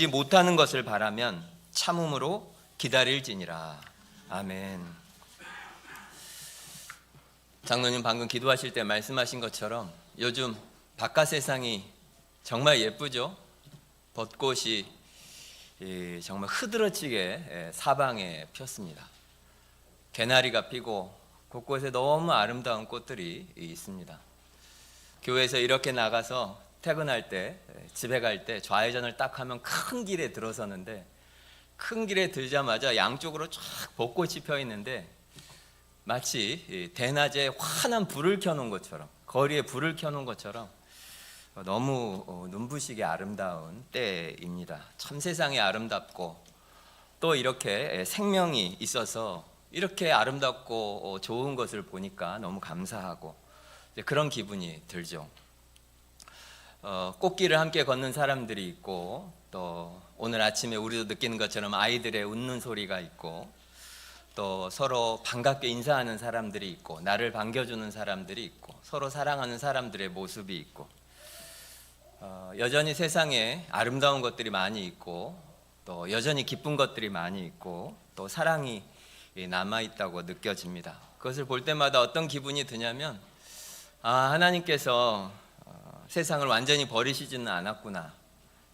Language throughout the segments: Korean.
못하는 것을 바라면 참음으로 기다릴지니라. 아멘. 장로님 방금 기도하실 때 말씀하신 것처럼 요즘 바깥 세상이 정말 예쁘죠? 벚꽃이 정말 흐드러지게 사방에 폈습니다. 개나리가 피고 곳곳에 너무 아름다운 꽃들이 있습니다. 교회에서 이렇게 나가서 퇴근할 때, 집에 갈 때 좌회전을 딱 하면 큰 길에 들어서는데, 큰 길에 들자마자 양쪽으로 쫙 벚꽃이 펴 있는데 마치 대낮에 환한 불을 켜놓은 것처럼, 거리에 불을 켜놓은 것처럼 너무 눈부시게 아름다운 때입니다. 참 세상이 아름답고 또 이렇게 생명이 있어서 이렇게 아름답고 좋은 것을 보니까 너무 감사하고 그런 기분이 들죠. 꽃길을 함께 걷는 사람들이 있고, 또 오늘 아침에 우리도 느끼는 것처럼 아이들의 웃는 소리가 있고, 또 서로 반갑게 인사하는 사람들이 있고, 나를 반겨주는 사람들이 있고, 서로 사랑하는 사람들의 모습이 있고, 여전히 세상에 아름다운 것들이 많이 있고, 또 여전히 기쁜 것들이 많이 있고, 또 사랑이 남아있다고 느껴집니다. 그것을 볼 때마다 어떤 기분이 드냐면, 하나님께서 세상을 완전히 버리시지는 않았구나.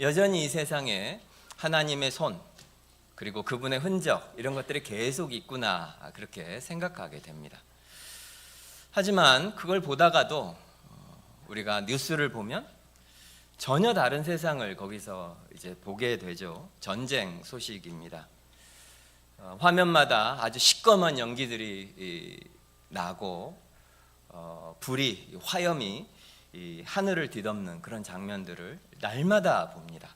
여전히 이 세상에 하나님의 손, 그리고 그분의 흔적, 이런 것들이 계속 있구나, 그렇게 생각하게 됩니다. 하지만 그걸 보다가도 우리가 뉴스를 보면 전혀 다른 세상을 거기서 이제 보게 되죠. 전쟁 소식입니다. 화면마다 아주 시꺼먼 연기들이 나고 불이, 화염이 이 하늘을 뒤덮는 그런 장면들을 날마다 봅니다.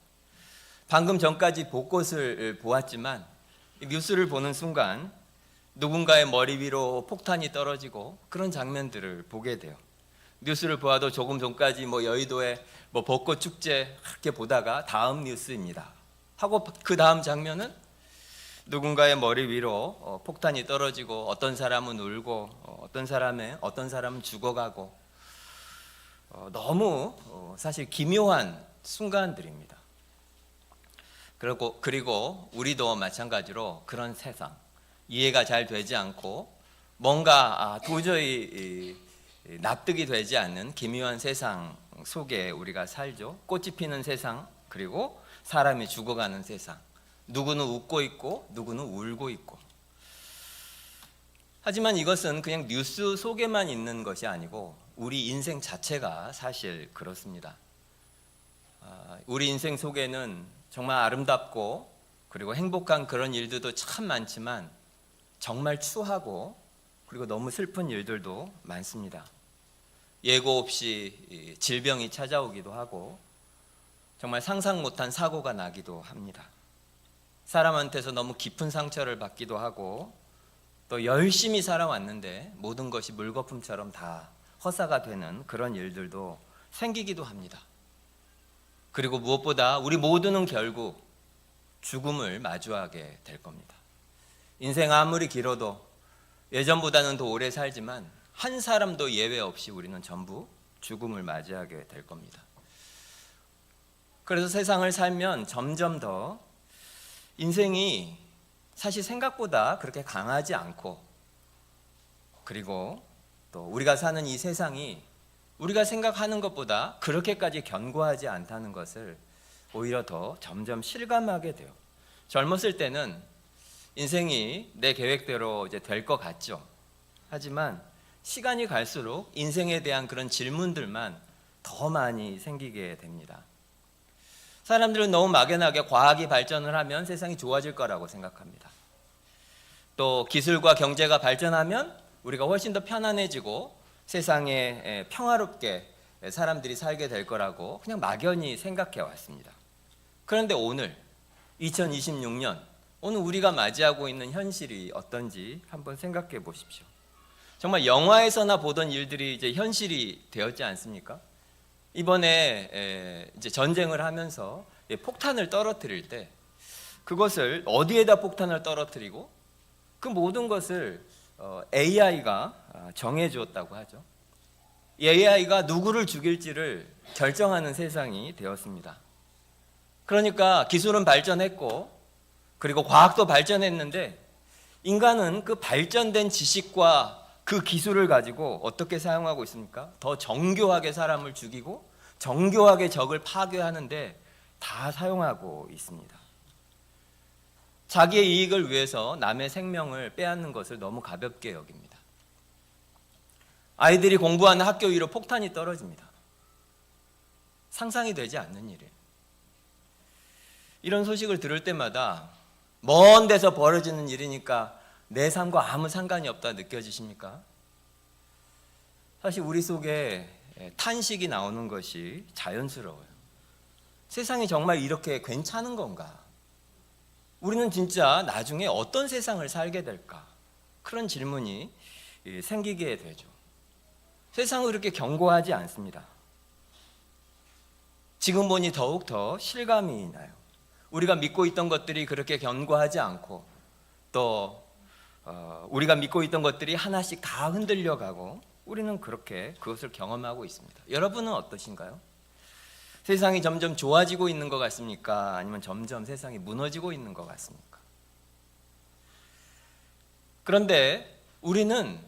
방금 전까지 벚꽃을 보았지만 뉴스를 보는 순간 누군가의 머리 위로 폭탄이 떨어지고 그런 장면들을 보게 돼요. 뉴스를 보아도 조금 전까지 여의도의 벚꽃 축제 이렇게 보다가 다음 뉴스입니다 하고 그 다음 장면은 누군가의 머리 위로 폭탄이 떨어지고 어떤 사람은 울고 어떤 사람은 죽어가고 너무 사실 기묘한 순간들입니다. 그리고 우리도 마찬가지로 그런 세상, 이해가 잘 되지 않고 뭔가 도저히 납득이 되지 않는 기묘한 세상 속에 우리가 살죠. 꽃이 피는 세상, 그리고 사람이 죽어가는 세상. 누구는 웃고 있고 누구는 울고 있고. 하지만 이것은 그냥 뉴스 속에만 있는 것이 아니고 우리 인생 자체가 사실 그렇습니다. 우리 인생 속에는 정말 아름답고 그리고 행복한 그런 일들도 참 많지만 정말 추하고 그리고 너무 슬픈 일들도 많습니다. 예고 없이 질병이 찾아오기도 하고 정말 상상 못한 사고가 나기도 합니다. 사람한테서 너무 깊은 상처를 받기도 하고 또 열심히 살아왔는데 모든 것이 물거품처럼 다 허사가 되는 그런 일들도 생기기도 합니다. 그리고 무엇보다 우리 모두는 결국 죽음을 마주하게 될 겁니다. 인생 아무리 길어도 예전보다는 더 오래 살지만 한 사람도 예외 없이 우리는 전부 죽음을 맞이하게 될 겁니다. 그래서 세상을 살면 점점 더 인생이 사실 생각보다 그렇게 강하지 않고 그리고 또 우리가 사는 이 세상이 우리가 생각하는 것보다 그렇게까지 견고하지 않다는 것을 오히려 더 점점 실감하게 돼요. 젊었을 때는 인생이 내 계획대로 이제 될 것 같죠. 하지만 시간이 갈수록 인생에 대한 그런 질문들만 더 많이 생기게 됩니다. 사람들은 너무 막연하게 과학이 발전을 하면 세상이 좋아질 거라고 생각합니다. 또 기술과 경제가 발전하면 우리가 훨씬 더 편안해지고 세상에 평화롭게 사람들이 살게 될 거라고 그냥 막연히 생각해 왔습니다. 그런데 오늘 2026년 오늘 우리가 맞이하고 있는 현실이 어떤지 한번 생각해 보십시오. 정말 영화에서나 보던 일들이 이제 현실이 되었지 않습니까? 이번에 이제 전쟁을 하면서 폭탄을 떨어뜨릴 때 그것을 어디에다 폭탄을 떨어뜨리고 그 모든 것을 AI가 정해 주었다고 하죠. AI가 누구를 죽일지를 결정하는 세상이 되었습니다. 그러니까 기술은 발전했고 그리고 과학도 발전했는데 인간은 그 발전된 지식과 그 기술을 가지고 어떻게 사용하고 있습니까? 더 정교하게 사람을 죽이고 정교하게 적을 파괴하는데 다 사용하고 있습니다. 자기의 이익을 위해서 남의 생명을 빼앗는 것을 너무 가볍게 여깁니다. 아이들이 공부하는 학교 위로 폭탄이 떨어집니다. 상상이 되지 않는 일이에요. 이런 소식을 들을 때마다 먼 데서 벌어지는 일이니까 내 삶과 아무 상관이 없다 느껴지십니까? 사실 우리 속에 탄식이 나오는 것이 자연스러워요. 세상이 정말 이렇게 괜찮은 건가? 우리는 진짜 나중에 어떤 세상을 살게 될까? 그런 질문이 생기게 되죠. 세상은 그렇게 견고하지 않습니다. 지금 보니 더욱 더 실감이 나요. 우리가 믿고 있던 것들이 그렇게 견고하지 않고 또 우리가 믿고 있던 것들이 하나씩 다 흔들려가고 우리는 그렇게 그것을 경험하고 있습니다. 여러분은 어떠신가요? 세상이 점점 좋아지고 있는 것 같습니까? 아니면 점점 세상이 무너지고 있는 것 같습니까? 그런데 우리는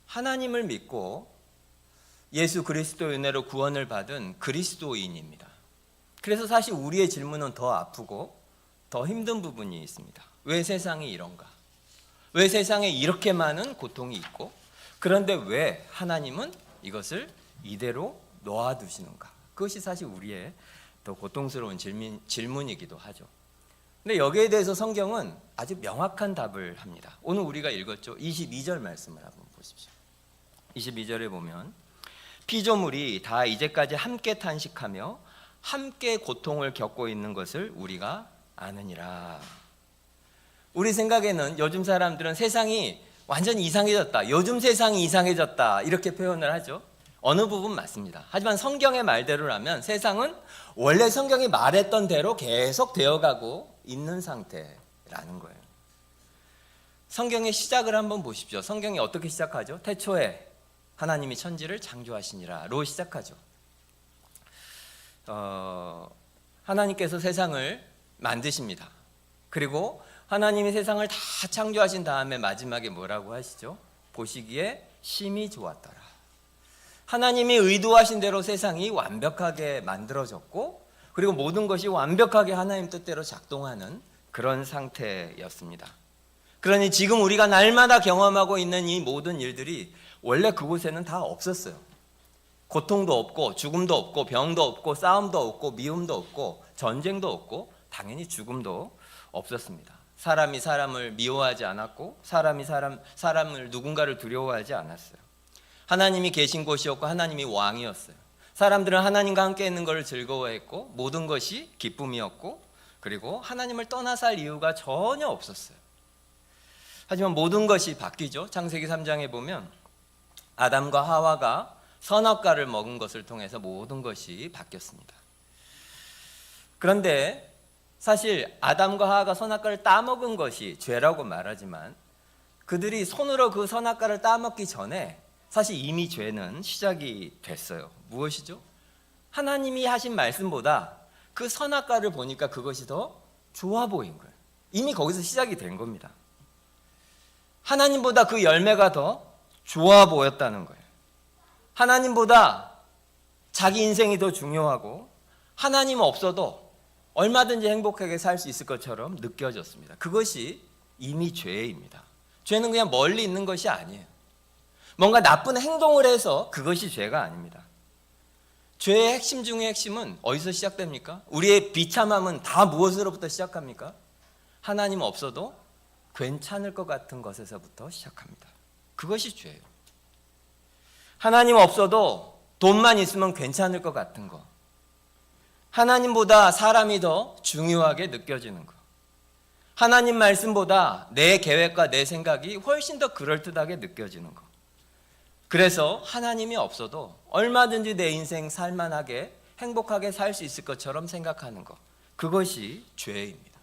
하나님을 믿고 예수 그리스도의 은혜로 구원을 받은 그리스도인입니다. 그래서 사실 우리의 질문은 더 아프고 더 힘든 부분이 있습니다. 왜 세상이 이런가? 왜 세상에 이렇게 많은 고통이 있고 그런데 왜 하나님은 이것을 이대로 놓아두시는가? 그것이 사실 우리의 더 고통스러운 질문이기도 하죠. 근데 여기에 대해서 성경은 아주 명확한 답을 합니다. 오늘 우리가 읽었죠. 22절 말씀을 한번 보십시오. 22절에 보면 피조물이 다 이제까지 함께 탄식하며 함께 고통을 겪고 있는 것을 우리가 아느니라. 우리 생각에는 요즘 사람들은 세상이 완전히 이상해졌다, 요즘 세상이 이상해졌다 이렇게 표현을 하죠. 어느 부분 맞습니다. 하지만 성경의 말대로라면 세상은 원래 성경이 말했던 대로 계속 되어가고 있는 상태라는 거예요. 성경의 시작을 한번 보십시오. 성경이 어떻게 시작하죠? 태초에 하나님이 천지를 창조하시니라로 시작하죠. 하나님께서 세상을 만드십니다. 그리고 하나님이 세상을 다 창조하신 다음에 마지막에 뭐라고 하시죠? 보시기에 심히 좋았더라. 하나님이 의도하신 대로 세상이 완벽하게 만들어졌고 그리고 모든 것이 완벽하게 하나님 뜻대로 작동하는 그런 상태였습니다. 그러니 지금 우리가 날마다 경험하고 있는 이 모든 일들이 원래 그곳에는 다 없었어요. 고통도 없고 죽음도 없고 병도 없고 싸움도 없고 미움도 없고 전쟁도 없고 당연히 죽음도 없었습니다. 사람이 사람을 미워하지 않았고 사람이 사람을 누군가를 두려워하지 않았어요. 하나님이 계신 곳이었고 하나님이 왕이었어요. 사람들은 하나님과 함께 있는 것을 즐거워했고 모든 것이 기쁨이었고 그리고 하나님을 떠나 살 이유가 전혀 없었어요. 하지만 모든 것이 바뀌죠. 창세기 3장에 보면 아담과 하와가 선악과를 먹은 것을 통해서 모든 것이 바뀌었습니다. 그런데 사실 아담과 하와가 선악과를 따먹은 것이 죄라고 말하지만 그들이 손으로 그 선악과를 따먹기 전에 사실 이미 죄는 시작이 됐어요. 무엇이죠? 하나님이 하신 말씀보다 그 선악과를 보니까 그것이 더 좋아 보인 거예요. 이미 거기서 시작이 된 겁니다. 하나님보다 그 열매가 더 좋아 보였다는 거예요. 하나님보다 자기 인생이 더 중요하고 하나님 없어도 얼마든지 행복하게 살 수 있을 것처럼 느껴졌습니다. 그것이 이미 죄입니다. 죄는 그냥 멀리 있는 것이 아니에요. 뭔가 나쁜 행동을 해서 그것이 죄가 아닙니다. 죄의 핵심 중의 핵심은 어디서 시작됩니까? 우리의 비참함은 다 무엇으로부터 시작합니까? 하나님 없어도 괜찮을 것 같은 것에서부터 시작합니다. 그것이 죄예요. 하나님 없어도 돈만 있으면 괜찮을 것 같은 거, 하나님보다 사람이 더 중요하게 느껴지는 거, 하나님 말씀보다 내 계획과 내 생각이 훨씬 더 그럴듯하게 느껴지는 거, 그래서 하나님이 없어도 얼마든지 내 인생 살만하게 행복하게 살 수 있을 것처럼 생각하는 것, 그것이 죄입니다.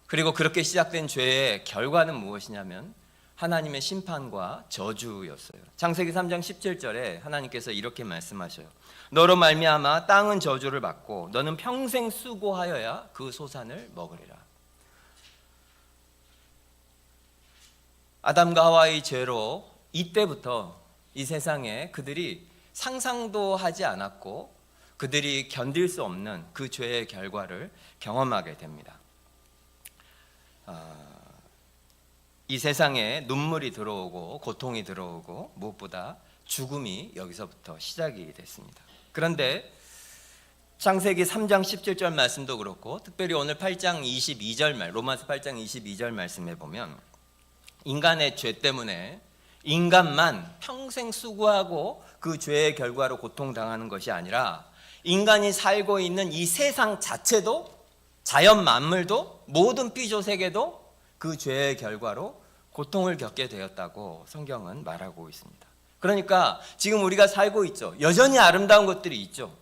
그리고 그렇게 시작된 죄의 결과는 무엇이냐면 하나님의 심판과 저주였어요. 창세기 3장 17절에 하나님께서 이렇게 말씀하셔요. 너로 말미암아 땅은 저주를 받고 너는 평생 수고하여야 그 소산을 먹으리라. 아담과 하와의 죄로 이때부터 이 세상에 그들이 상상도 하지 않았고 그들이 견딜 수 없는 그 죄의 결과를 경험하게 됩니다. 이 세상에 눈물이 들어오고 고통이 들어오고 무엇보다 죽음이 여기서부터 시작이 됐습니다. 그런데 창세기 3장 17절 말씀도 그렇고 특별히 오늘 8장 22절 로마서 8장 22절 말씀에 보면 인간의 죄 때문에 인간만 평생 수고하고 그 죄의 결과로 고통당하는 것이 아니라 인간이 살고 있는 이 세상 자체도 자연 만물도 모든 피조세계도 그 죄의 결과로 고통을 겪게 되었다고 성경은 말하고 있습니다. 그러니까 지금 우리가 살고 있죠. 여전히 아름다운 것들이 있죠.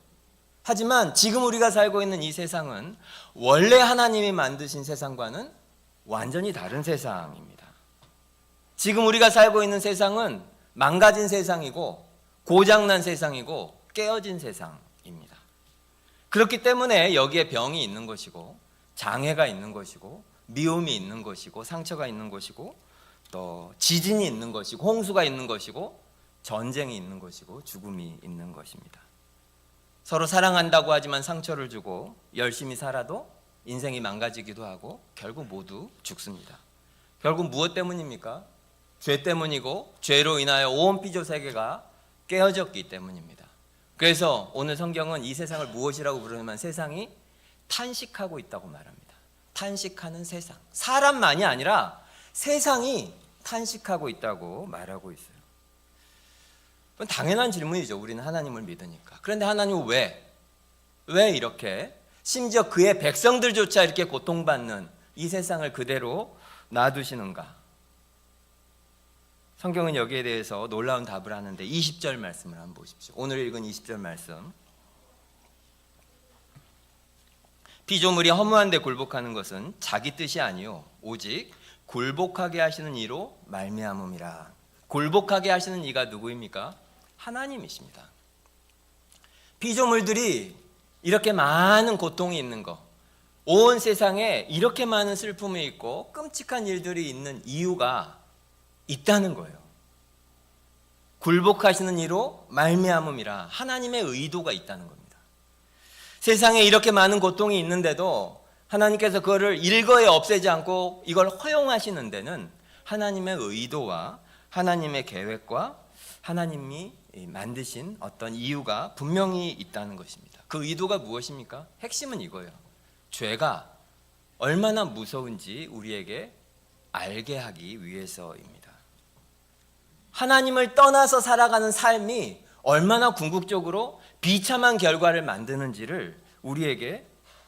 하지만 지금 우리가 살고 있는 이 세상은 원래 하나님이 만드신 세상과는 완전히 다른 세상입니다. 지금 우리가 살고 있는 세상은 망가진 세상이고 고장난 세상이고 깨어진 세상입니다. 그렇기 때문에 여기에 병이 있는 것이고 장애가 있는 것이고 미움이 있는 것이고 상처가 있는 것이고 또 지진이 있는 것이고 홍수가 있는 것이고 전쟁이 있는 것이고 죽음이 있는 것입니다. 서로 사랑한다고 하지만 상처를 주고 열심히 살아도 인생이 망가지기도 하고 결국 모두 죽습니다. 결국 무엇 때문입니까? 죄 때문이고 죄로 인하여 온 피조 세계가 깨어졌기 때문입니다. 그래서 오늘 성경은 이 세상을 무엇이라고 부르냐면 세상이 탄식하고 있다고 말합니다. 탄식하는 세상. 사람만이 아니라 세상이 탄식하고 있다고 말하고 있어요. 당연한 질문이죠. 우리는 하나님을 믿으니까. 그런데 하나님은 왜 이렇게 심지어 그의 백성들조차 이렇게 고통받는 이 세상을 그대로 놔두시는가? 성경은 여기에 대해서 놀라운 답을 하는데 20절 말씀을 한번 보십시오. 오늘 읽은 20절 말씀. 피조물이 허무한데 굴복하는 것은 자기 뜻이 아니요 오직 굴복하게 하시는 이로 말미암음이라. 굴복하게 하시는 이가 누구입니까? 하나님이십니다. 피조물들이 이렇게 많은 고통이 있는 것, 온 세상에 이렇게 많은 슬픔이 있고 끔찍한 일들이 있는 이유가 있다는 거예요. 굴복하시는 이로 말미암음이라. 하나님의 의도가 있다는 겁니다. 세상에 이렇게 많은 고통이 있는데도 하나님께서 그거를 일거에 없애지 않고 이걸 허용하시는 데는 하나님의 의도와 하나님의 계획과 하나님이 만드신 어떤 이유가 분명히 있다는 것입니다. 그 의도가 무엇입니까? 핵심은 이거예요. 죄가 얼마나 무서운지 우리에게 알게 하기 위해서입니다. 하나님을 떠나서 살아가는 삶이 얼마나 궁극적으로 비참한 결과를 만드는지를 우리에게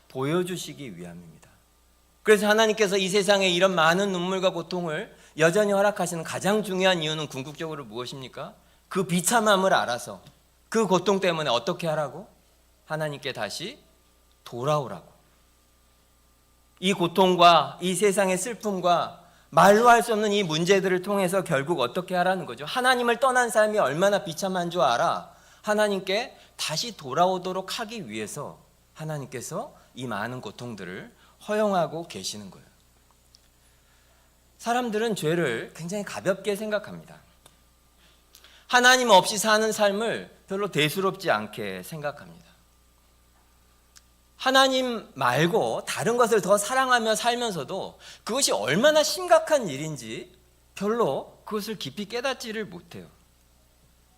보여주시기 위함입니다. 그래서 하나님께서 이 세상에 이런 많은 눈물과 고통을 여전히 허락하시는 가장 중요한 이유는 궁극적으로 무엇입니까? 그 비참함을 알아서 그 고통 때문에 어떻게 하라고? 하나님께 다시 돌아오라고. 이 고통과 이 세상의 슬픔과 말로 할 수 없는 이 문제들을 통해서 결국 어떻게 하라는 거죠? 하나님을 떠난 삶이 얼마나 비참한 줄 알아. 하나님께 다시 돌아오도록 하기 위해서 하나님께서 이 많은 고통들을 허용하고 계시는 거예요. 사람들은 죄를 굉장히 가볍게 생각합니다. 하나님 없이 사는 삶을 별로 대수롭지 않게 생각합니다. 하나님 말고 다른 것을 더 사랑하며 살면서도 그것이 얼마나 심각한 일인지 별로 그것을 깊이 깨닫지를 못해요.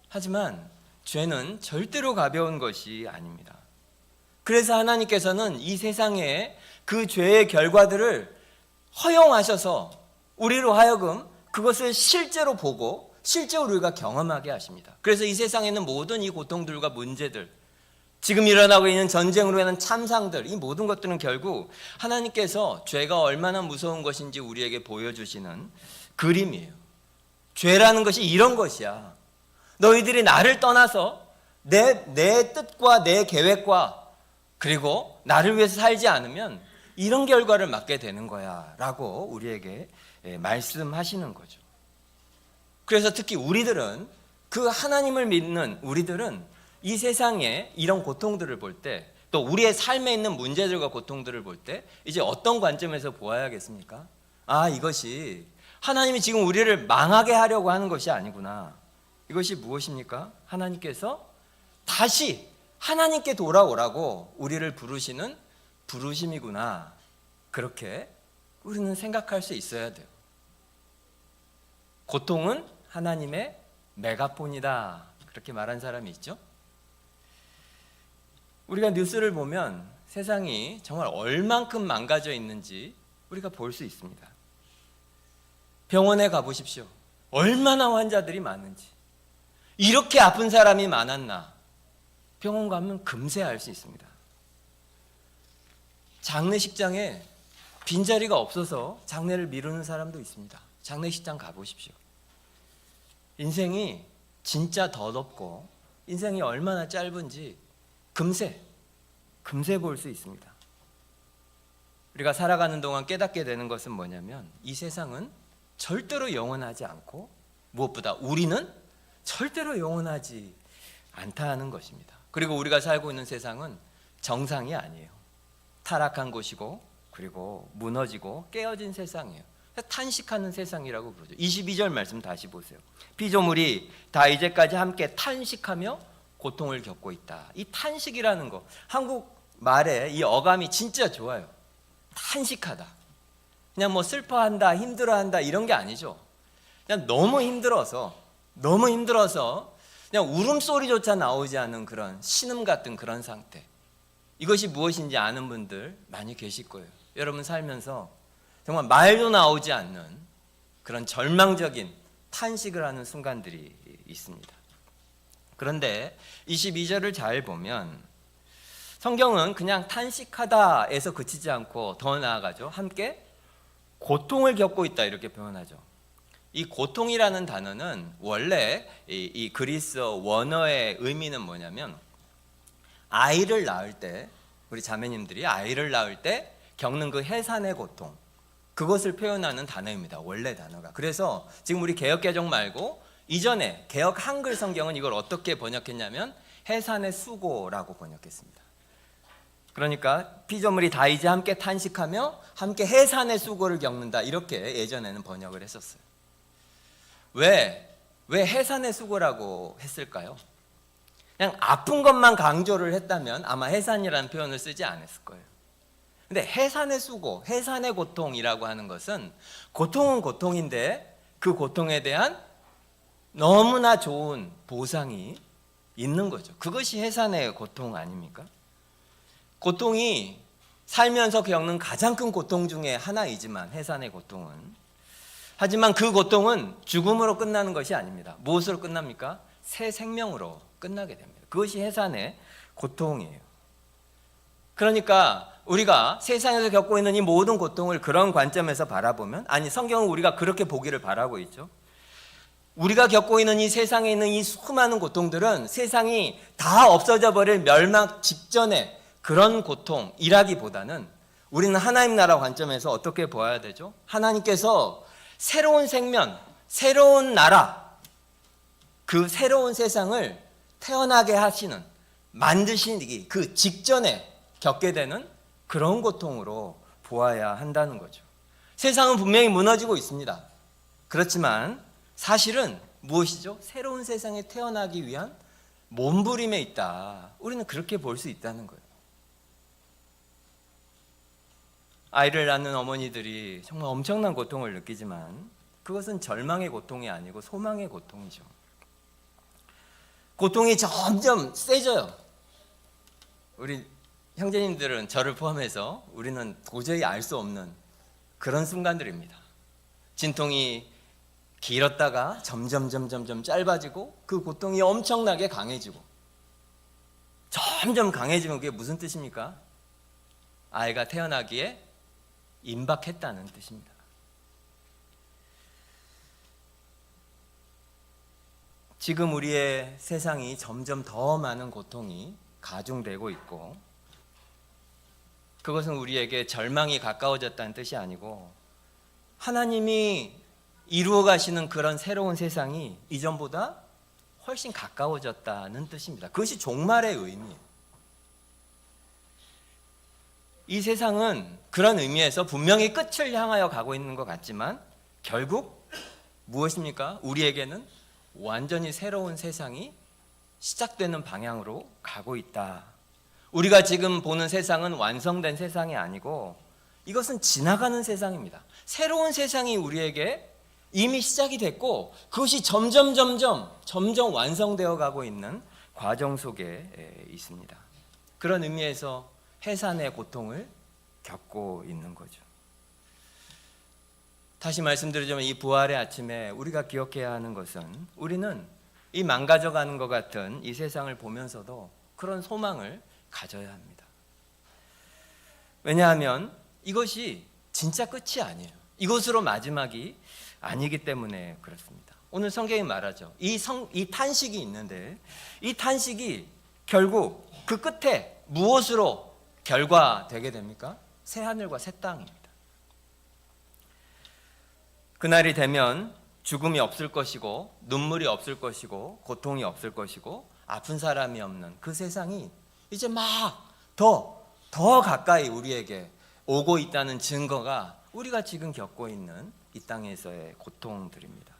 하지만 죄는 절대로 가벼운 것이 아닙니다. 그래서 하나님께서는 이 세상에 그 죄의 결과들을 허용하셔서 우리로 하여금 그것을 실제로 보고 실제로 우리가 경험하게 하십니다. 그래서 이 세상에 있는 모든 이 고통들과 문제들, 지금 일어나고 있는 전쟁으로 인한 참상들, 이 모든 것들은 결국 하나님께서 죄가 얼마나 무서운 것인지 우리에게 보여주시는 그림이에요. 죄라는 것이 이런 것이야. 너희들이 나를 떠나서 내 뜻과 내 계획과 그리고 나를 위해서 살지 않으면 이런 결과를 맞게 되는 거야 라고 우리에게 말씀하시는 거죠. 그래서 특히 우리들은, 그 하나님을 믿는 우리들은 이 세상에 이런 고통들을 볼 때, 또 우리의 삶에 있는 문제들과 고통들을 볼 때 이제 어떤 관점에서 보아야겠습니까? 아, 이것이 하나님이 지금 우리를 망하게 하려고 하는 것이 아니구나. 이것이 무엇입니까? 하나님께서 다시 하나님께 돌아오라고 우리를 부르시는 부르심이구나. 그렇게 우리는 생각할 수 있어야 돼요. 고통은 하나님의 메가폰이다. 그렇게 말한 사람이 있죠. 우리가 뉴스를 보면 세상이 정말 얼만큼 망가져 있는지 우리가 볼 수 있습니다. 병원에 가보십시오. 얼마나 환자들이 많은지. 이렇게 아픈 사람이 많았나. 병원 가면 금세 알 수 있습니다. 장례식장에 빈자리가 없어서 장례를 미루는 사람도 있습니다. 장례식장 가보십시오. 인생이 진짜 더럽고 인생이 얼마나 짧은지 금세 볼 수 있습니다. 우리가 살아가는 동안 깨닫게 되는 것은 뭐냐면 이 세상은 절대로 영원하지 않고 무엇보다 우리는 절대로 영원하지 않다는 것입니다. 그리고 우리가 살고 있는 세상은 정상이 아니에요. 타락한 곳이고 그리고 무너지고 깨어진 세상이에요. 탄식하는 세상이라고 부르죠. 22절 말씀 다시 보세요. 피조물이 다 이제까지 함께 탄식하며 고통을 겪고 있다. 이 탄식이라는 거, 한국 말에 이 어감이 진짜 좋아요. 탄식하다. 그냥 뭐 슬퍼한다, 힘들어한다 이런 게 아니죠. 그냥 너무 힘들어서 그냥 울음소리조차 나오지 않는 그런 신음 같은 그런 상태. 이것이 무엇인지 아는 분들 많이 계실 거예요. 여러분 살면서 정말 말도 나오지 않는 그런 절망적인 탄식을 하는 순간들이 있습니다. 그런데 22절을 잘 보면 성경은 그냥 탄식하다에서 그치지 않고 더 나아가죠. 함께 고통을 겪고 있다 이렇게 표현하죠. 이 고통이라는 단어는 원래 이 그리스어 원어의 의미는 뭐냐면 아이를 낳을 때, 우리 자매님들이 아이를 낳을 때 겪는 그 해산의 고통, 그것을 표현하는 단어입니다. 원래 단어가. 그래서 지금 우리 개역개정 말고 이전에 개역 한글 성경은 이걸 어떻게 번역했냐면 해산의 수고라고 번역했습니다. 그러니까 피조물이 다 이제 함께 탄식하며 함께 해산의 수고를 겪는다, 이렇게 예전에는 번역을 했었어요. 왜 해산의 수고라고 했을까요? 그냥 아픈 것만 강조를 했다면 아마 해산이라는 표현을 쓰지 않았을 거예요. 근데 해산의 수고, 해산의 고통이라고 하는 것은 고통은 고통인데 그 고통에 대한 너무나 좋은 보상이 있는 거죠. 그것이 해산의 고통 아닙니까? 고통이 살면서 겪는 가장 큰 고통 중에 하나이지만 해산의 고통은, 하지만 그 고통은 죽음으로 끝나는 것이 아닙니다. 무엇으로 끝납니까? 새 생명으로 끝나게 됩니다. 그것이 해산의 고통이에요. 그러니까 우리가 세상에서 겪고 있는 이 모든 고통을 그런 관점에서 바라보면, 아니 성경은 우리가 그렇게 보기를 바라고 있죠. 우리가 겪고 있는 이 세상에 있는 이 수많은 고통들은 세상이 다 없어져 버릴 멸망 직전의 그런 고통이라기보다는 우리는 하나님 나라 관점에서 어떻게 보아야 되죠? 하나님께서 새로운 생명, 새로운 나라, 그 새로운 세상을 태어나게 하시는, 만드시기 그 직전에 겪게 되는 그런 고통으로 보아야 한다는 거죠. 세상은 분명히 무너지고 있습니다. 그렇지만 사실은 무엇이죠? 새로운 세상에 태어나기 위한 몸부림에 있다. 우리는 그렇게 볼 수 있다는 거예요. 아이를 낳는 어머니들이 정말 엄청난 고통을 느끼지만 그것은 절망의 고통이 아니고 소망의 고통이죠. 고통이 점점 세져요. 우리 형제님들은 저를 포함해서 우리는 도저히 알 수 없는 그런 순간들입니다. 진통이 길었다가 점점 짧아지고 그 고통이 엄청나게 강해지고, 점점 강해지면 그게 무슨 뜻입니까? 아이가 태어나기에 임박했다는 뜻입니다. 지금 우리의 세상이 점점 더 많은 고통이 가중되고 있고, 그것은 우리에게 절망이 가까워졌다는 뜻이 아니고 하나님이 이루어 가시는 그런 새로운 세상이 이전보다 훨씬 가까워졌다는 뜻입니다. 그것이 종말의 의미예요. 이 세상은 그런 의미에서 분명히 끝을 향하여 가고 있는 것 같지만 결국 무엇입니까? 우리에게는 완전히 새로운 세상이 시작되는 방향으로 가고 있다. 우리가 지금 보는 세상은 완성된 세상이 아니고 이것은 지나가는 세상입니다. 새로운 세상이 우리에게 이미 시작이 됐고 그것이 점점 완성되어 가고 있는 과정 속에 있습니다. 그런 의미에서 해산의 고통을 겪고 있는 거죠. 다시 말씀드리자면 이 부활의 아침에 우리가 기억해야 하는 것은 우리는 이 망가져가는 것 같은 이 세상을 보면서도 그런 소망을 가져야 합니다. 왜냐하면 이것이 진짜 끝이 아니에요. 이것으로 마지막이 아니기 때문에 그렇습니다. 오늘 성경이 말하죠. 이 탄식이 있는데 이 탄식이 결국 그 끝에 무엇으로 결과되게 됩니까? 새 하늘과 새 땅입니다. 그날이 되면 죽음이 없을 것이고 눈물이 없을 것이고 고통이 없을 것이고 아픈 사람이 없는 그 세상이 이제 막 더 가까이 우리에게 오고 있다는 증거가 우리가 지금 겪고 있는 이 땅에서의 고통들입니다.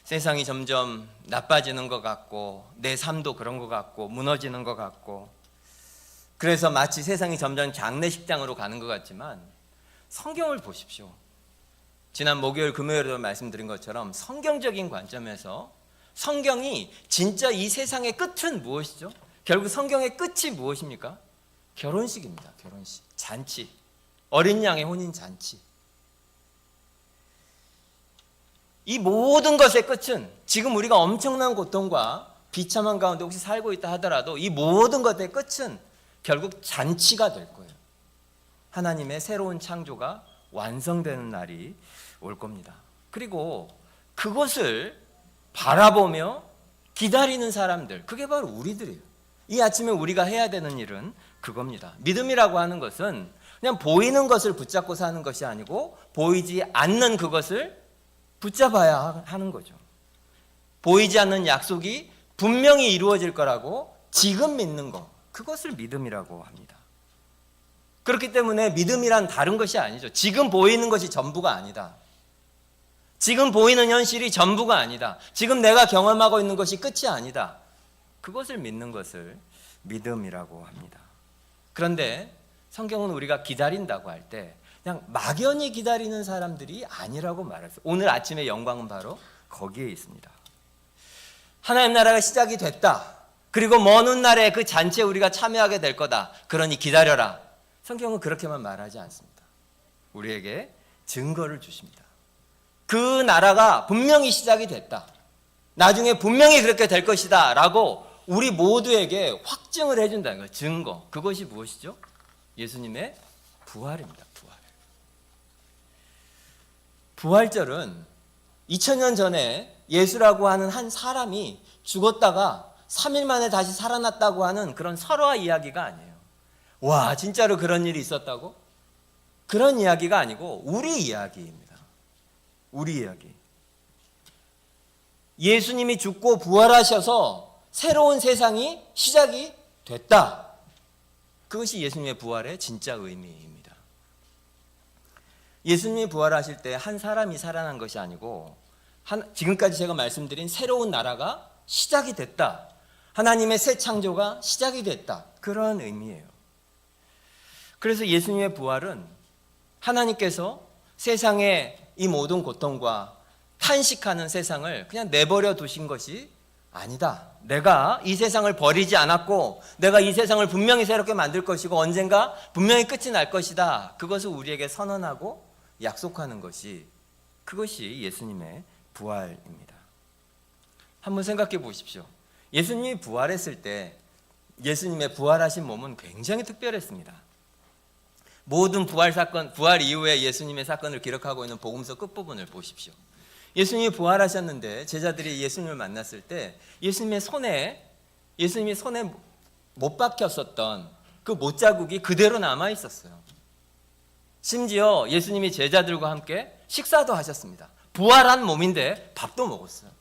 세상이 점점 나빠지는 것 같고 내 삶도 그런 것 같고 무너지는 것 같고 그래서 마치 세상이 점점 장례식장으로 가는 것 같지만 성경을 보십시오. 지난 목요일 금요일에도 말씀드린 것처럼 성경적인 관점에서 성경이 진짜 이 세상의 끝은 무엇이죠? 결국 성경의 끝이 무엇입니까? 결혼식입니다. 결혼식, 잔치, 어린 양의 혼인 잔치. 이 모든 것의 끝은 지금 우리가 엄청난 고통과 비참한 가운데 혹시 살고 있다 하더라도 이 모든 것의 끝은 결국 잔치가 될 거예요. 하나님의 새로운 창조가 완성되는 날이 올 겁니다. 그리고 그것을 바라보며 기다리는 사람들, 그게 바로 우리들이에요. 이 아침에 우리가 해야 되는 일은 그겁니다. 믿음이라고 하는 것은 그냥 보이는 것을 붙잡고 사는 것이 아니고 보이지 않는 그것을 붙잡아야 하는 거죠. 보이지 않는 약속이 분명히 이루어질 거라고 지금 믿는 것, 그것을 믿음이라고 합니다. 그렇기 때문에 믿음이란 다른 것이 아니죠. 지금 보이는 것이 전부가 아니다. 지금 보이는 현실이 전부가 아니다. 지금 내가 경험하고 있는 것이 끝이 아니다. 그것을 믿는 것을 믿음이라고 합니다. 그런데 성경은 우리가 기다린다고 할 때 그냥 막연히 기다리는 사람들이 아니라고 말했어요. 오늘 아침의 영광은 바로 거기에 있습니다. 하나님 나라가 시작이 됐다. 그리고 먼 훗날에 그 잔치에 우리가 참여하게 될 거다. 그러니 기다려라. 성경은 그렇게만 말하지 않습니다. 우리에게 증거를 주십니다. 그 나라가 분명히 시작이 됐다. 나중에 분명히 그렇게 될 것이다 라고 우리 모두에게 확증을 해준다는 거예요. 증거. 그것이 무엇이죠? 예수님의 부활입니다. 부활절은 2000년 전에 예수라고 하는 한 사람이 죽었다가 3일 만에 다시 살아났다고 하는 그런 설화 이야기가 아니에요. 와, 진짜로 그런 일이 있었다고? 그런 이야기가 아니고 우리 이야기입니다. 우리 이야기. 예수님이 죽고 부활하셔서 새로운 세상이 시작이 됐다. 그것이 예수님의 부활의 진짜 의미입니다. 예수님이 부활하실 때 한 사람이 살아난 것이 아니고 지금까지 제가 말씀드린 새로운 나라가 시작이 됐다. 하나님의 새 창조가 시작이 됐다. 그런 의미예요. 그래서 예수님의 부활은 하나님께서 세상의 이 모든 고통과 탄식하는 세상을 그냥 내버려 두신 것이 아니다. 내가 이 세상을 버리지 않았고 내가 이 세상을 분명히 새롭게 만들 것이고 언젠가 분명히 끝이 날 것이다. 그것을 우리에게 선언하고 약속하는 것이 그것이 예수님의 부활입니다. 한번 생각해 보십시오. 예수님이 부활했을 때 예수님의 부활하신 몸은 굉장히 특별했습니다. 모든 부활 사건, 부활 이후에 예수님의 사건을 기록하고 있는 복음서 끝부분을 보십시오. 예수님이 부활하셨는데 제자들이 예수님을 만났을 때 예수님이 손에 못 박혔었던 그 못자국이 그대로 남아 있었어요. 심지어 예수님이 제자들과 함께 식사도 하셨습니다. 부활한 몸인데 밥도 먹었어요.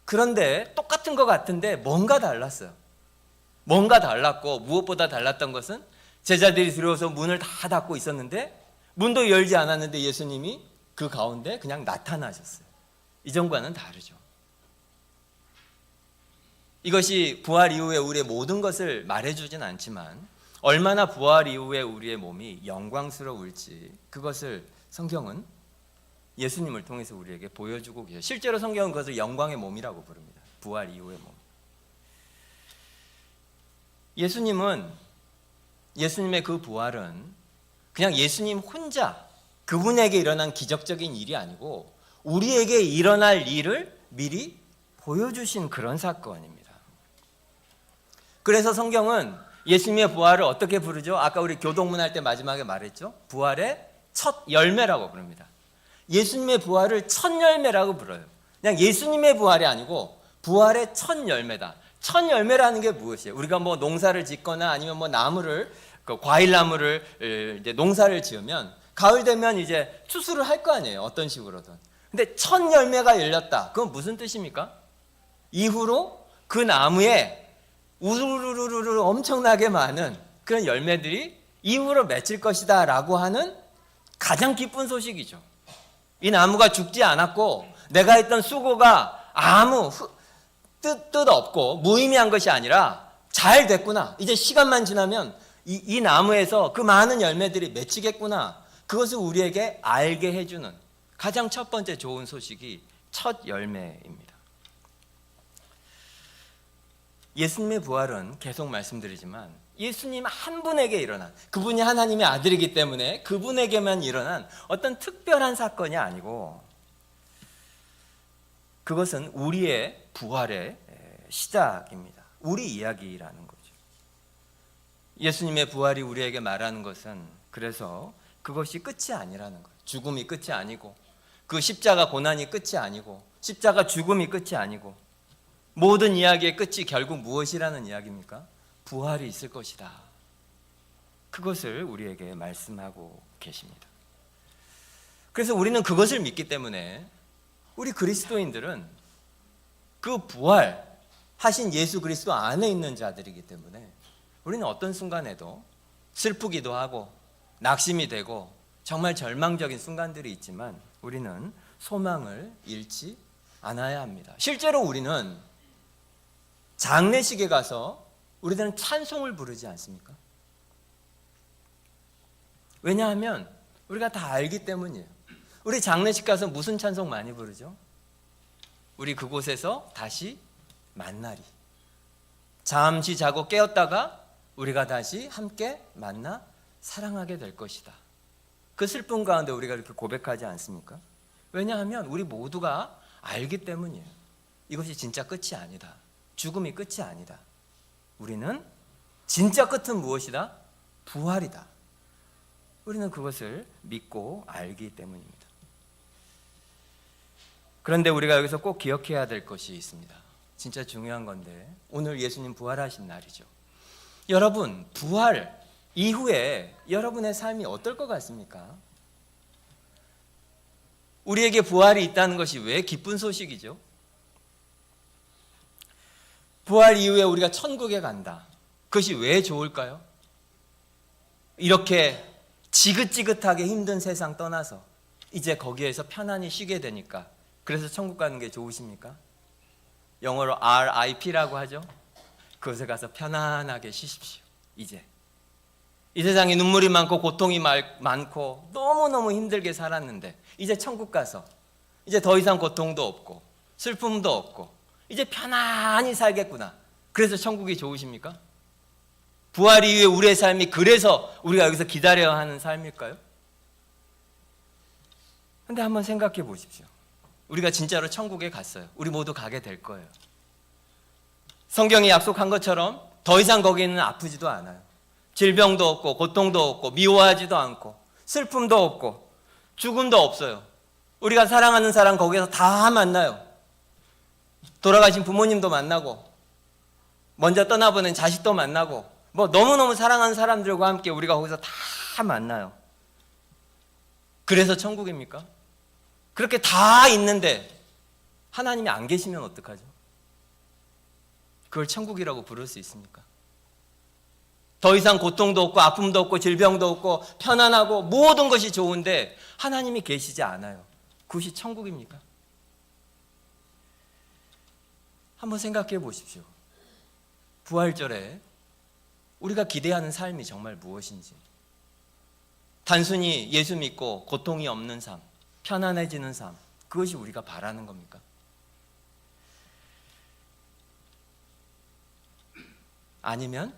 그런데 똑같은 것 같은데 뭔가 달랐어요. 뭔가 달랐고, 무엇보다 달랐던 것은 제자들이 들어와서 문을 다 닫고 있었는데 문도 열지 않았는데 예수님이 그 가운데 그냥 나타나셨어요. 이전과는 다르죠. 이것이 부활 이후에 우리의 모든 것을 말해주진 않지만 얼마나 부활 이후에 우리의 몸이 영광스러울지 그것을 성경은 예수님을 통해서 우리에게 보여주고 계세요. 실제로 성경은 그것을 영광의 몸이라고 부릅니다. 부활 이후의 몸. 예수님의 그 부활은 그냥 예수님 혼자 그분에게 일어난 기적적인 일이 아니고 우리에게 일어날 일을 미리 보여주신 그런 사건입니다. 그래서 성경은 예수님의 부활을 어떻게 부르죠? 아까 우리 교동문 할 때 마지막에 말했죠? 부활의 첫 열매라고 부릅니다. 예수님의 부활을 첫 열매라고 불러요. 그냥 예수님의 부활이 아니고 부활의 첫 열매다. 첫 열매라는 게 무엇이에요? 우리가 뭐 농사를 짓거나 아니면 뭐 나무를, 과일나무를 이제 농사를 지으면 가을 되면 이제 추수를 할 거 아니에요. 어떤 식으로든. 근데 첫 열매가 열렸다. 그건 무슨 뜻입니까? 이후로 그 나무에 우르르르르 엄청나게 많은 그런 열매들이 이후로 맺힐 것이다 라고 하는 가장 기쁜 소식이죠. 이 나무가 죽지 않았고 내가 했던 수고가 아무 뜻 없고 무의미한 것이 아니라 잘 됐구나. 이제 시간만 지나면 이 나무에서 그 많은 열매들이 맺히겠구나. 그것을 우리에게 알게 해주는 가장 첫 번째 좋은 소식이 첫 열매입니다. 예수님의 부활은 계속 말씀드리지만 예수님 한 분에게 일어난, 그분이 하나님의 아들이기 때문에 그분에게만 일어난 어떤 특별한 사건이 아니고 그것은 우리의 부활의 시작입니다. 우리 이야기라는 거죠. 예수님의 부활이 우리에게 말하는 것은 그래서 그것이 끝이 아니라는 거예요. 죽음이 끝이 아니고 그 십자가 고난이 끝이 아니고 십자가 죽음이 끝이 아니고 모든 이야기의 끝이 결국 무엇이라는 이야기입니까? 부활이 있을 것이다. 그것을 우리에게 말씀하고 계십니다. 그래서 우리는 그것을 믿기 때문에 우리 그리스도인들은 그 부활하신 예수 그리스도 안에 있는 자들이기 때문에 우리는 어떤 순간에도 슬프기도 하고 낙심이 되고 정말 절망적인 순간들이 있지만 우리는 소망을 잃지 않아야 합니다. 실제로 우리는 장례식에 가서 우리들은 찬송을 부르지 않습니까? 왜냐하면 우리가 다 알기 때문이에요. 우리 장례식 가서 무슨 찬송 많이 부르죠? 우리 그곳에서 다시 만나리. 잠시 자고 깨었다가 우리가 다시 함께 만나 사랑하게 될 것이다. 그 슬픔 가운데 우리가 이렇게 고백하지 않습니까? 왜냐하면 우리 모두가 알기 때문이에요. 이것이 진짜 끝이 아니다. 죽음이 끝이 아니다. 우리는 진짜 끝은 무엇이다? 부활이다. 우리는 그것을 믿고 알기 때문입니다. 그런데 우리가 여기서 꼭 기억해야 될 것이 있습니다. 진짜 중요한 건데 오늘 예수님 부활하신 날이죠. 여러분, 부활 이후에 여러분의 삶이 어떨 것 같습니까? 우리에게 부활이 있다는 것이 왜 기쁜 소식이죠? 부활 이후에 우리가 천국에 간다. 그것이 왜 좋을까요? 이렇게 지긋지긋하게 힘든 세상 떠나서 이제 거기에서 편안히 쉬게 되니까 그래서 천국 가는 게 좋으십니까? 영어로 RIP라고 하죠. 그곳에 가서 편안하게 쉬십시오. 이제 이 세상에 눈물이 많고 고통이 많고 너무너무 힘들게 살았는데 이제 천국 가서 이제 더 이상 고통도 없고 슬픔도 없고 이제 편안히 살겠구나. 그래서 천국이 좋으십니까? 부활 이후에 우리의 삶이 그래서 우리가 여기서 기다려야 하는 삶일까요? 근데 한번 생각해 보십시오. 우리가 진짜로 천국에 갔어요. 우리 모두 가게 될 거예요. 성경이 약속한 것처럼 더 이상 거기는 아프지도 않아요. 질병도 없고 고통도 없고 미워하지도 않고 슬픔도 없고 죽음도 없어요. 우리가 사랑하는 사람 거기에서 다 만나요. 돌아가신 부모님도 만나고 먼저 떠나보낸 자식도 만나고 뭐 너무너무 사랑하는 사람들과 함께 우리가 거기서 다 만나요. 그래서 천국입니까? 그렇게 다 있는데 하나님이 안 계시면 어떡하죠? 그걸 천국이라고 부를 수 있습니까? 더 이상 고통도 없고 아픔도 없고 질병도 없고 편안하고 모든 것이 좋은데 하나님이 계시지 않아요. 그것이 천국입니까? 한번 생각해 보십시오. 부활절에 우리가 기대하는 삶이 정말 무엇인지. 단순히 예수 믿고 고통이 없는 삶, 편안해지는 삶, 그것이 우리가 바라는 겁니까? 아니면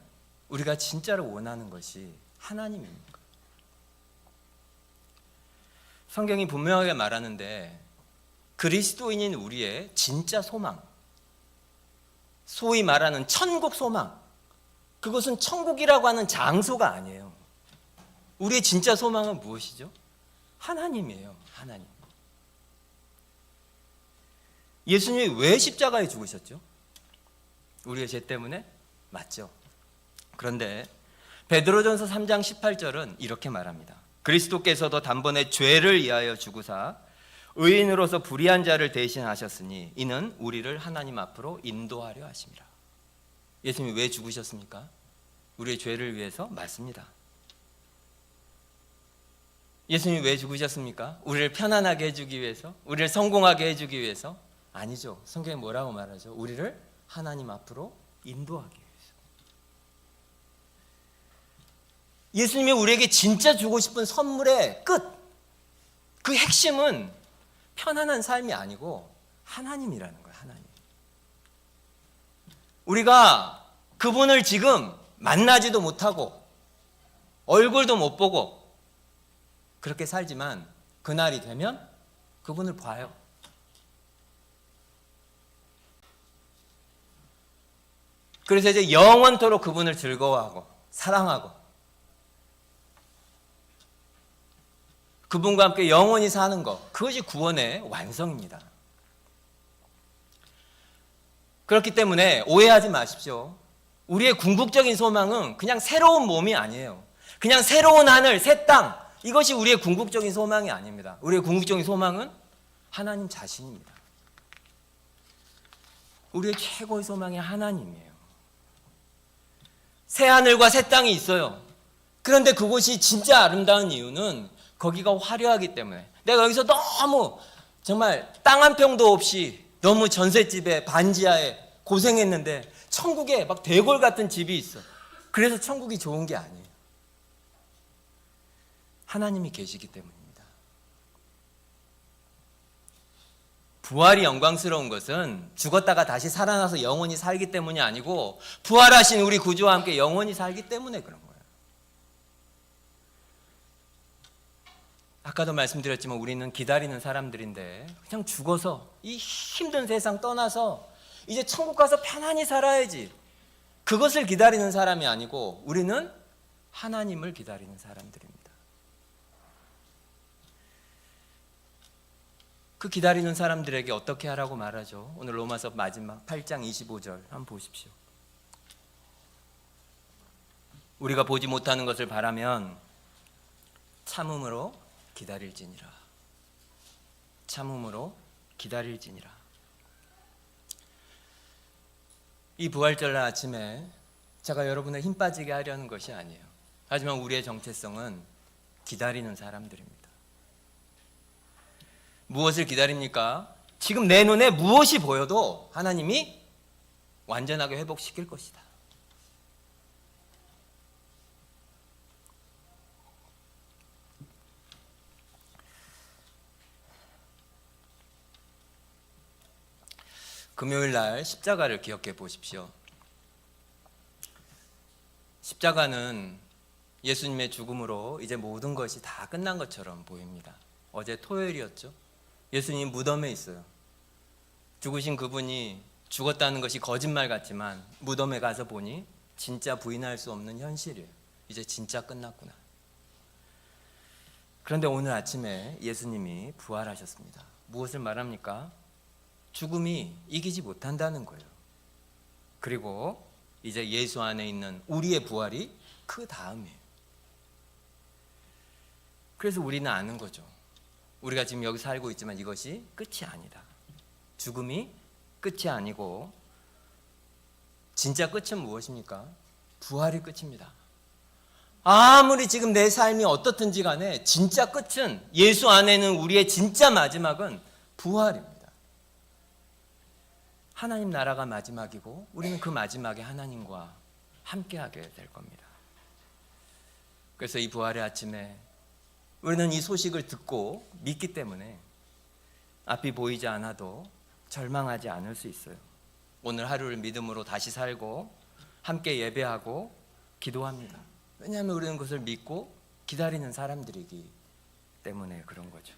우리가 진짜로 원하는 것이 하나님입니까? 성경이 분명하게 말하는데 그리스도인인 우리의 진짜 소망, 소위 말하는 천국 소망, 그것은 천국이라고 하는 장소가 아니에요. 우리의 진짜 소망은 무엇이죠? 하나님이에요. 하나님. 예수님이 왜 십자가에 죽으셨죠? 우리의 죄 때문에? 맞죠. 그런데 베드로전서 3장 18절은 이렇게 말합니다. 그리스도께서도 단번에 죄를 위하여 죽으사 의인으로서 불의한 자를 대신하셨으니 이는 우리를 하나님 앞으로 인도하려 하심이라. 예수님이 왜 죽으셨습니까? 우리의 죄를 위해서? 맞습니다. 예수님이 왜 죽으셨습니까? 우리를 편안하게 해주기 위해서? 우리를 성공하게 해주기 위해서? 아니죠. 성경에 뭐라고 말하죠? 우리를 하나님 앞으로 인도하기 위해서. 예수님이 우리에게 진짜 주고 싶은 선물의 끝, 그 핵심은 편안한 삶이 아니고 하나님이라는 거예요. 하나님. 우리가 그분을 지금 만나지도 못하고 얼굴도 못 보고 그렇게 살지만 그날이 되면 그분을 봐요. 그래서 이제 영원토록 그분을 즐거워하고 사랑하고 그분과 함께 영원히 사는 것, 그것이 구원의 완성입니다. 그렇기 때문에 오해하지 마십시오. 우리의 궁극적인 소망은 그냥 새로운 몸이 아니에요. 그냥 새로운 하늘, 새 땅, 이것이 우리의 궁극적인 소망이 아닙니다. 우리의 궁극적인 소망은 하나님 자신입니다. 우리의 최고의 소망이 하나님이에요. 새 하늘과 새 땅이 있어요. 그런데 그곳이 진짜 아름다운 이유는 거기가 화려하기 때문에, 내가 여기서 너무 정말 땅 한 평도 없이 너무 전셋집에 반지하에 고생했는데 천국에 막 대궐 같은 집이 있어. 그래서 천국이 좋은 게 아니에요. 하나님이 계시기 때문입니다. 부활이 영광스러운 것은 죽었다가 다시 살아나서 영원히 살기 때문이 아니고 부활하신 우리 구주와 함께 영원히 살기 때문에 그런 거예요. 아까도 말씀드렸지만 우리는 기다리는 사람들인데 그냥 죽어서 이 힘든 세상 떠나서 이제 천국 가서 편안히 살아야지, 그것을 기다리는 사람이 아니고 우리는 하나님을 기다리는 사람들입니다. 그 기다리는 사람들에게 어떻게 하라고 말하죠? 오늘 로마서 마지막 8장 25절 한번 보십시오. 우리가 보지 못하는 것을 바라면 참음으로 기다릴지니라. 참음으로 기다릴지니라. 이 부활절 아침에 제가 여러분을 힘 빠지게 하려는 것이 아니에요. 하지만 우리의 정체성은 기다리는 사람들입니다. 무엇을 기다립니까? 지금 내 눈에 무엇이 보여도 하나님이 완전하게 회복시킬 것이다. 금요일 날 십자가를 기억해 보십시오. 십자가는 예수님의 죽음으로 이제 모든 것이 다 끝난 것처럼 보입니다. 어제 토요일이었죠. 예수님 무덤에 있어요. 죽으신 그분이 죽었다는 것이 거짓말 같지만 무덤에 가서 보니 진짜 부인할 수 없는 현실이에요. 이제 진짜 끝났구나. 그런데 오늘 아침에 예수님이 부활하셨습니다. 무엇을 말합니까? 죽음이 이기지 못한다는 거예요. 그리고 이제 예수 안에 있는 우리의 부활이 그 다음이에요. 그래서 우리는 아는 거죠. 우리가 지금 여기 살고 있지만 이것이 끝이 아니다. 죽음이 끝이 아니고 진짜 끝은 무엇입니까? 부활이 끝입니다. 아무리 지금 내 삶이 어떻든지 간에 진짜 끝은, 예수 안에는 우리의 진짜 마지막은 부활입니다. 하나님 나라가 마지막이고 우리는 그 마지막에 하나님과 함께하게 될 겁니다. 그래서 이 부활의 아침에 우리는 이 소식을 듣고 믿기 때문에 앞이 보이지 않아도 절망하지 않을 수 있어요. 오늘 하루를 믿음으로 다시 살고 함께 예배하고 기도합니다. 왜냐하면 우리는 그것을 믿고 기다리는 사람들이기 때문에 그런 거죠.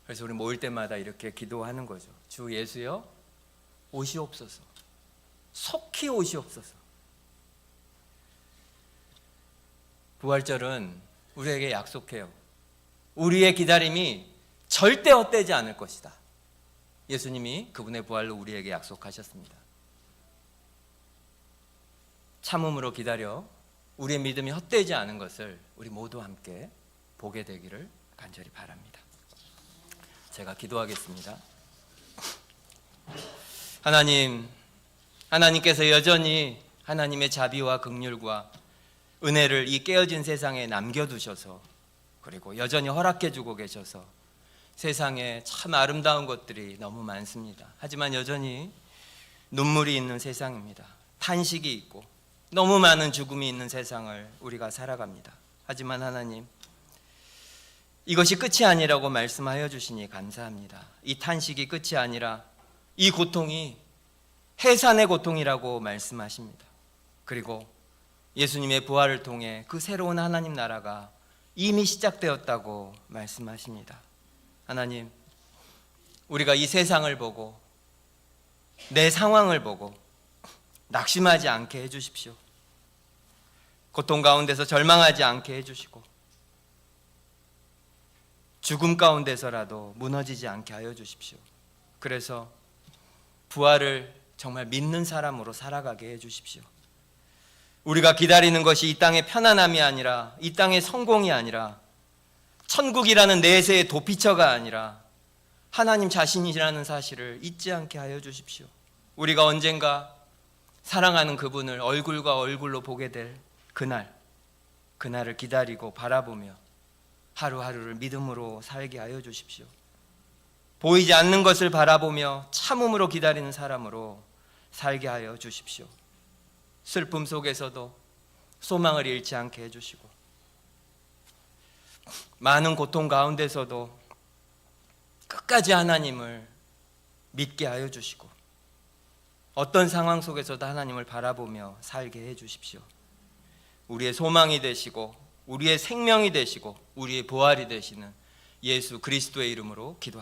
그래서 우리 모일 때마다 이렇게 기도하는 거죠. 주 예수여 오시옵소서. 속히 오시옵소서. 부활절은 우리에게 약속해요. 우리의 기다림이 절대 헛되지 않을 것이다. 예수님이 그분의 부활로 우리에게 약속하셨습니다. 참음으로 기다려 우리의 믿음이 헛되지 않은 것을 우리 모두 함께 보게 되기를 간절히 바랍니다. 제가 기도하겠습니다. 하나님께서 여전히 하나님의 자비와 긍휼과 은혜를 이 깨어진 세상에 남겨두셔서, 그리고 여전히 허락해주고 계셔서 세상에 참 아름다운 것들이 너무 많습니다. 하지만 여전히 눈물이 있는 세상입니다. 탄식이 있고 너무 많은 죽음이 있는 세상을 우리가 살아갑니다. 하지만 하나님, 이것이 끝이 아니라고 말씀하여 주시니 감사합니다. 이 탄식이 끝이 아니라 이 고통이 해산의 고통이라고 말씀하십니다. 그리고 예수님의 부활을 통해 그 새로운 하나님 나라가 이미 시작되었다고 말씀하십니다. 하나님, 우리가 이 세상을 보고 내 상황을 보고 낙심하지 않게 해주십시오. 고통 가운데서 절망하지 않게 해주시고 죽음 가운데서라도 무너지지 않게 하여 주십시오. 그래서 부활을 정말 믿는 사람으로 살아가게 해주십시오. 우리가 기다리는 것이 이 땅의 편안함이 아니라, 이 땅의 성공이 아니라, 천국이라는 내세의 도피처가 아니라 하나님 자신이라는 사실을 잊지 않게 하여 주십시오. 우리가 언젠가 사랑하는 그분을 얼굴과 얼굴로 보게 될 그날을 기다리고 바라보며 하루하루를 믿음으로 살게 하여 주십시오. 보이지 않는 것을 바라보며 참음으로 기다리는 사람으로 살게 하여 주십시오. 슬픔 속에서도 소망을 잃지 않게 해주시고, 많은 고통 가운데서도 끝까지 하나님을 믿게 하여 주시고, 어떤 상황 속에서도 하나님을 바라보며 살게 해주십시오. 우리의 소망이 되시고 우리의 생명이 되시고 우리의 부활이 되시는 예수 그리스도의 이름으로 기도합니다.